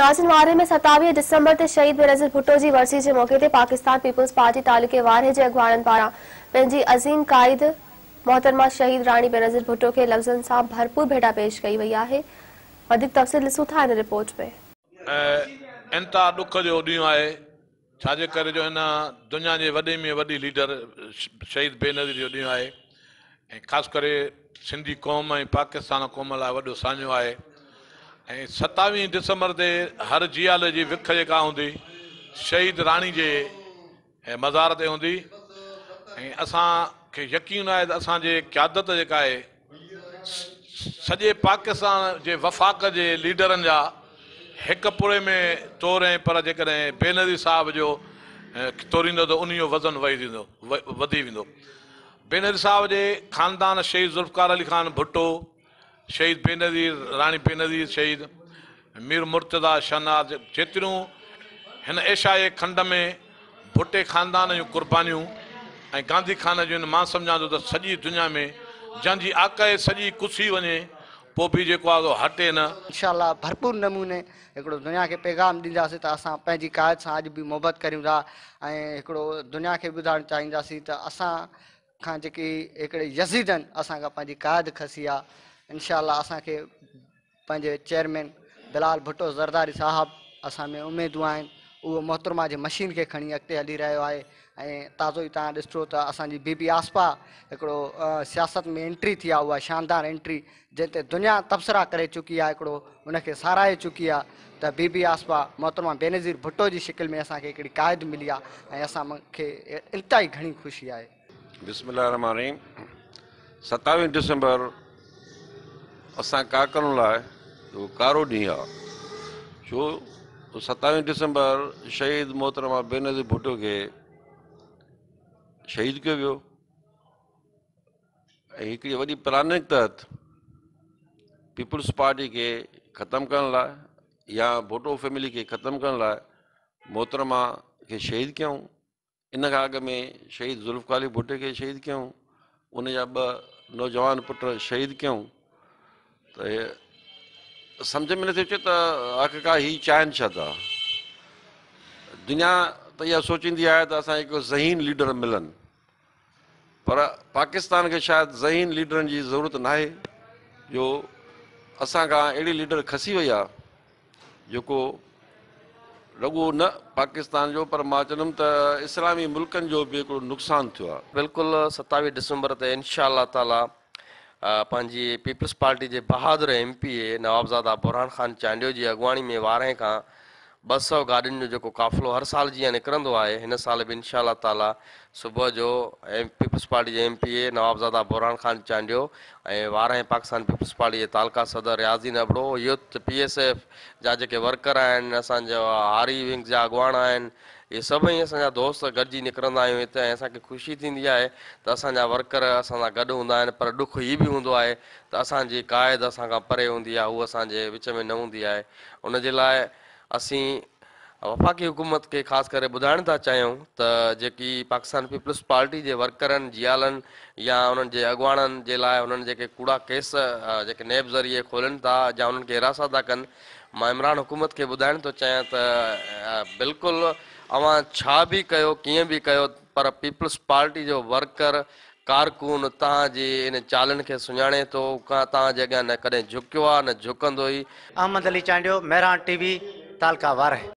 नाज़िन वारे में 27 दिसंबर ते शहीद बेनज़ीर भुट्टो जी वरसी के मौके ते पाकिस्तान पीपल्स पार्टी तालुके वारे जे अगवाणनि पारां पंहिंजी अज़ीम कायद मोहतरमा शहीद राणी बेनज़ीर भुट्टो के लफ़्ज़नि सां भरपूर भेटा पेश कई वई आहे। वधीक तफ़सील ॾिसूं था इन रिपोर्ट में। इंता दुख जो ॾींहुं आहे छाजे करे जो हिन दुनिया जे वॾे में वॾी लीडर शहीद बेनज़ीर जो ॾींहुं आहे ऐं ख़ासि करे सिंधी क़ौम ऐं पाकिस्तान क़ौम लाइ वॾो साञो आहे। 27 दिसंबर ते हर जियाल जी विख जेका हूंदी शहीद राणी जे मज़ार ते हूंदी ऐं असांखे यकीन आहे त असांजे क़यादत जेका आहे सॼे पाकिस्तान जे वफ़ाक़ जे लीडरनि जा हिक पुरे में तोरे पर जेकॾहिं बेनज़ीर साहब जो तोरींदो त उन जो वज़न वधी वेंदो। बेनज़ीर साहब जे ख़ानदान शहीद ज़ुल्फ़कार अली ख़ान भुट्टो, शहीद बेनज़ीर राणी बेनज़ीर शहीद मीर मुर्तज़ा शहनाज जेतिरियूं हिन एशियाई खंड में भुट्टे ख़ानदान जूं कुर्बानियूं ऐं गांधी खान जूं मां सम्झां थो त सॼी दुनिया में जंहिंजी आकाए सॼी कुसी वञे पोइ बि जेको आहे हटे न। इंशाअल्लाह भरपूर नमूने हिकिड़ो दुनिया के पैगाम ॾींदासीं त असां पंहिंजी कायद सां अॼु बि मोहबत करियूं था ऐं हिकिड़ो दुनिया खे ॿुधाइणु चाहींदासीं त असां खां जेकी हिकिड़े यज़ीदनि असां खां पंहिंजी कायद खसी आहे। इंशाअल्लाह असांखे पंहिंजे चेयरमैन बिलाल भुट्टो ज़रदारी साहब असां में उमेदूं आहिनि। उहो मोहतरमा जे मशीन खे खणी अॻिते हली रहियो आहे ऐं ताज़ो ई तव्हां ॾिसो त असांजी बीबी आसपा हिकिड़ो सियासत में एंट्री थी आहे, उहा शानदार एंट्री जंहिं ते दुनिया तबसरा करे चुकी आहे, हिकिड़ो उनखे साराहे चुकी आहे त बीबी आसपा मोहतरमा बेनज़ीर भुट्टो जी शिकिल में असांखे हिकिड़ी कायद मिली आहे ऐं असांखे इंतहाई घणी ख़ुशी आहे। बिस्मिल्लाहिर्रहमानिर्रहीम। 27 दिसंबर असां कारकुन लाइ कारो ॾींहुं आहे छो 27 दिसंबर शहीद मोहतरमा बेनज़ीर भुट्टो खे शहीद कयो वियो ऐं हिकिड़ी वॾी प्लानिंग तहत पीपल्स पार्टी खे ख़तमु करण लाइ या भुट्टो फैमिली खे ख़तमु करण लाइ मोहतरमा खे शहीद कयूं। इन खां अॻु में शहीद ज़ुल्फ़कार अली भुट्टे खे शहीद कयूं, उन जा 2 नौजवान पुट शहीद कयूं। त सम्झ में नथी अचे त आख़िरकार ही चाहिनि छा था। दुनिया त इहा सोचींदी आहे त असांखे हिकु ज़हीन लीडर मिलनि, पर पाकिस्तान खे शायदि ज़हीन लीडरनि जी ज़रूरत नाहे जो असां खां अहिड़ी लीडर खसी वई आहे जेको रुॻो न पाकिस्तान जो पर मां चवंदुमि त इस्लामी मुल्कनि जो बि हिकिड़ो नुक़सानु थियो आहे। बिल्कुलु 27 दिसंबर ते इंशाअल्लाह ताला पंहिंजी पीपल्स पार्टी जे बहादुर MPA नवाबज़ादा बुरहान ख़ान चांडियो जी अॻुवाणी में 12 खां 200 गाॾियुनि जो जेको क़ाफ़िलो हर साल जीअं निकिरंदो आहे, हिन साल बि इंशाअल्लाह ताला सुबुह जो पीपल्स पार्टी जे MPA नवाबज़ादा बुरहान ख़ान चांडियो ऐं 12 पाकिस्तान पीपल्स पार्टी जे तालका सदर रियाज़ी नबड़ो, यूथ PSF जा जेके वर्कर आहिनि, असांजा हारी विंग जा अॻुवान आहिनि, इहे सभई असांजा दोस्त गॾिजी निकिरंदा आहियूं हिते ऐं असांखे ख़ुशी थींदी आहे त असांजा वर्कर असां सां गॾु हूंदा आहिनि। पर ॾुख हीअ बि हूंदो आहे त असांजी क़ाइद असां खां परे हूंदी आहे, उहा असांजे विच में न हूंदी आहे। उनजे लाइ असीं वफ़ाक़ी हुकूमत खे ख़ासि करे ॿुधाइण था चाहियूं त जेकी पाकिस्तान पीपल्स पार्टी जे वर्करनि जियालनि या उन्हनि जे अॻुवाणनि जे लाइ उन्हनि जेके कूड़ा केस जेके नेब ज़रिए खोलनि था या उन्हनि खे हिरासत था कनि, मां इमरान हुकूमत खे ॿुधाइण थो चाहियां त बिल्कुलु अवां छा बि कयो कीअं बि कयो पर पीपल्स पार्टी जो वर्कर कारकुन तव्हांजी इन चालनि खे सुञाणे थो, तव्हांजे अॻियां न कॾहिं झुकियो आहे न झुकंदो ई। अहमद अली चांडियो, मेहरान TV, तालका वारे।